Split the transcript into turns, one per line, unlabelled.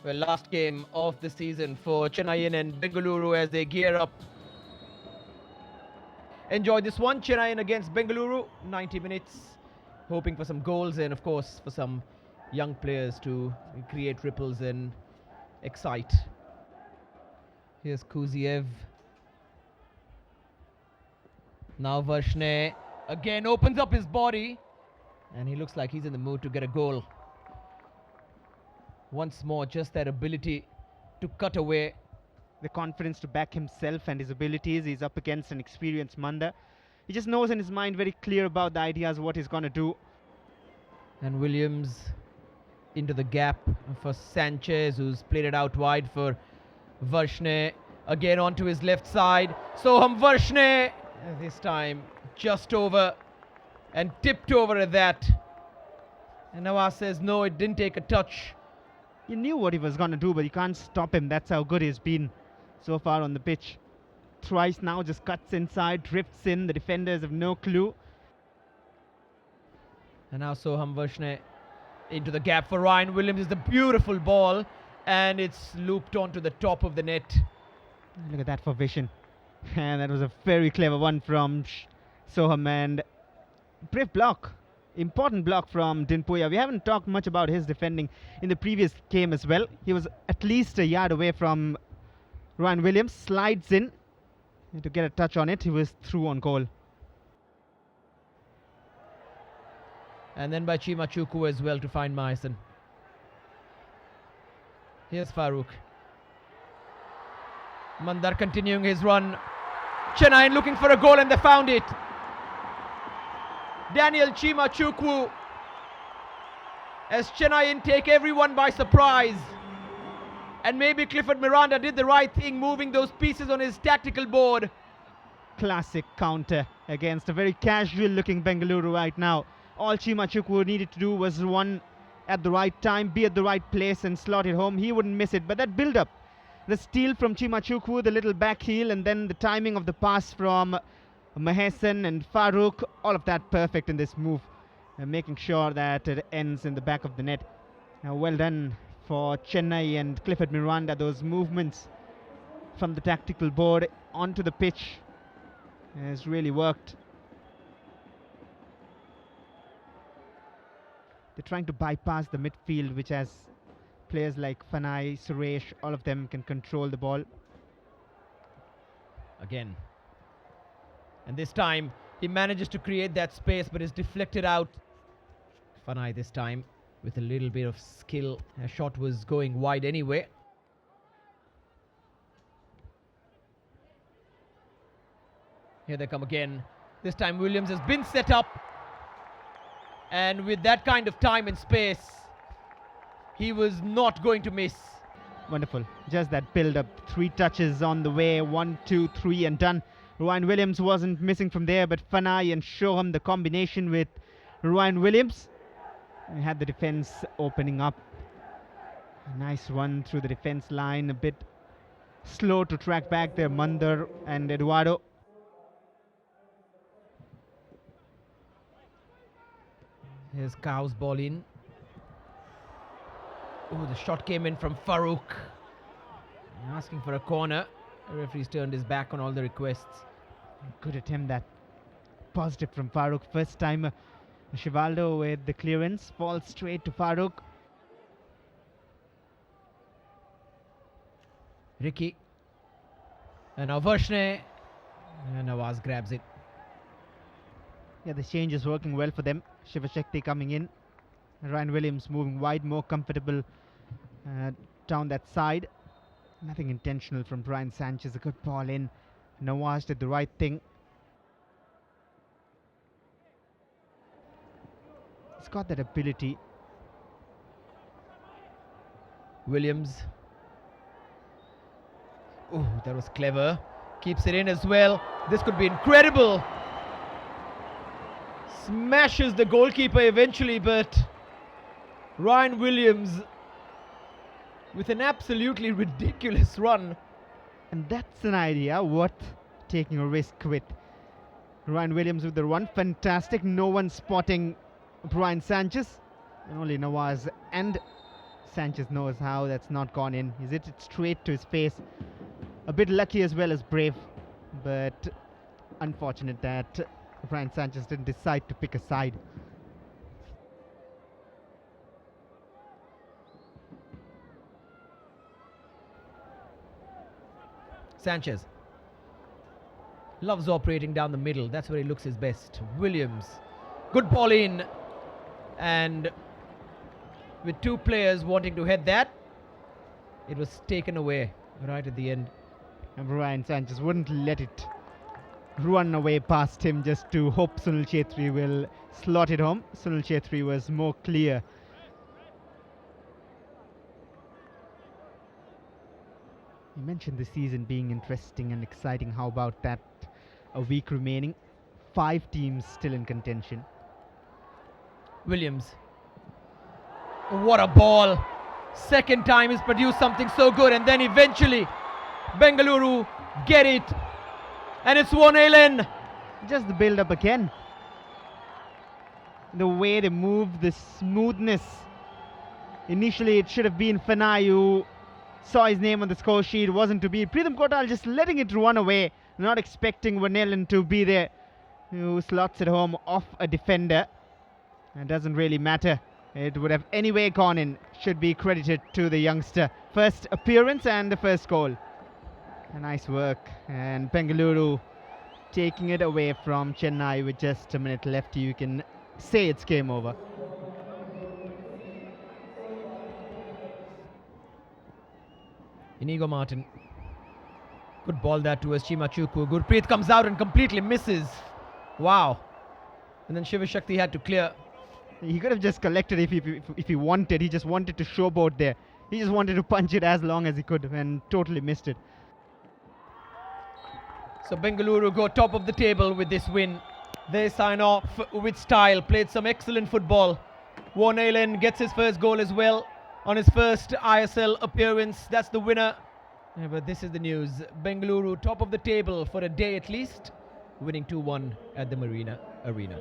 Well, last game of the season for Chennaiyin and Bengaluru as they gear up. Enjoy this one, Chennaiyin against Bengaluru, 90 minutes. Hoping for some goals and, of course, for some young players to create ripples and excite. Here's Kuziev. Now Varshne again opens up his body. And he looks like he's in the mood to get a goal. Once more, just that ability to cut away.
The confidence to back himself and his abilities. He's up against an experienced Manda. He just knows in his mind very clear about the ideas what he's going to do.
And Williams into the gap for Sanchez, who's played it out wide for Varshne. Again onto his left side. Soham Varshne, this time just over and tipped over at that. And Nawaz says, no, it didn't take a touch.
He knew what he was going to do, but you can't stop him. That's how good he's been so far on the pitch. Thrice now, just cuts inside, drifts in. The defenders have no clue.
And now Soham Varshne into the gap for Ryan Williams. It's a beautiful ball, and it's looped onto the top of the net.
Look at that for vision. And that was a very clever one from Soham, and brave block. Important block from Dinpuya. We haven't talked much about his defending in the previous game as well. He was at least a yard away from Ryan Williams. Slides in to get a touch on it. He was through on goal.
And then by Chima Chukwu as well to find Mason. Here's Farooq. Mandar continuing his run. Chennaiyin looking for a goal and they found it. Daniel Chima Chukwu as Chennaiyin take everyone by surprise. And maybe Clifford Miranda did the right thing, moving those pieces on his tactical board.
Classic counter against a very casual looking Bengaluru right now. All Chima Chukwu needed to do was run at the right time, be at the right place and slot it home. He wouldn't miss it. But that build-up, the steal from Chima Chukwu, the little back heel, and then the timing of the pass from Mahesan and Farooq, all of that perfect in this move, making sure that it ends in the back of the net. Now, well done for Chennai and Clifford Miranda. Those movements from the tactical board onto the pitch has really worked. They're trying to bypass the midfield, which has players like Fanai, Suresh, all of them can control the ball.
Again. And this time, he manages to create that space, but is deflected out. Fanai this time with a little bit of skill. A shot was going wide anyway. Here they come again. This time Williams has been set up. And with that kind of time and space, he was not going to miss.
Wonderful. Just that build-up. 3 touches on the way. 1, 2, 3 and done. Ryan Williams wasn't missing from there, but Fanai and Shoham, the combination with Ryan Williams, had the defense opening up. A nice run through the defense line, a bit slow to track back there, Mandar and Eduardo.
Here's Cow's ball in. Oh, the shot came in from Farooq. Asking for a corner. The referee's turned his back on all the requests.
Good attempt, that positive from Farooq. First time Shivaldo with the clearance, falls straight to Farooq.
Ricky. And now Varshne. And Nawaz grabs it.
Yeah, the change is working well for them. Shivashakti coming in. Ryan Williams moving wide, more comfortable down that side. Nothing intentional from Brian Sanchez. A good ball in. Nawaz did the right thing. He's got that ability.
Williams. Oh, that was clever. Keeps it in as well. This could be incredible. Smashes the goalkeeper eventually, but Ryan Williams with an absolutely ridiculous run.
And that's an idea worth taking a risk with. Ryan Williams with the run, fantastic. No one spotting Brian Sanchez. And only Nawaz and Sanchez knows how that's not gone in. He's hit it straight to his face. A bit lucky as well as brave, but unfortunate that Ryan Sanchez didn't decide to pick a side.
Sanchez loves operating down the middle. That's where he looks his best. Williams, good ball in, and with two players wanting to head that, it was taken away right at the end.
And Ryan Sanchez wouldn't let it run away past him just to hope Sunil Chhetri will slot it home. Sunil Chhetri was more clear. You mentioned the season being interesting and exciting. How about that? A week remaining, 5 teams still in contention.
Williams, what a ball! Second time he's produced something so good, and then eventually Bengaluru get it, and it's 1-0 in.
Just the build up again. The way they move, the smoothness. Initially it should have been Fanai who saw his name on the score sheet, wasn't to be. Pritham Kotal just letting it run away, not expecting Vanellan to be there, who slots it home off a defender. It doesn't really matter. It would have anyway gone in. Should be credited to the youngster. First appearance and the first goal. Nice work. And Bengaluru taking it away from Chennai with just a minute left. You can say it's game over.
Inigo Martin. Good ball that towards Chimachukwu. Gurpreet comes out and completely misses. Wow. And then Shivashakti had to clear.
He could have just collected if he wanted. He just wanted to showboat there. He just wanted to punch it as long as he could and totally missed it.
So Bengaluru go top of the table with this win. They sign off with style. Played some excellent football. 1-0 in, gets his first goal as well on his first ISL appearance. That's the winner. Yeah, but this is the news. Bengaluru top of the table for a day at least, winning 2-1 at the Marina Arena.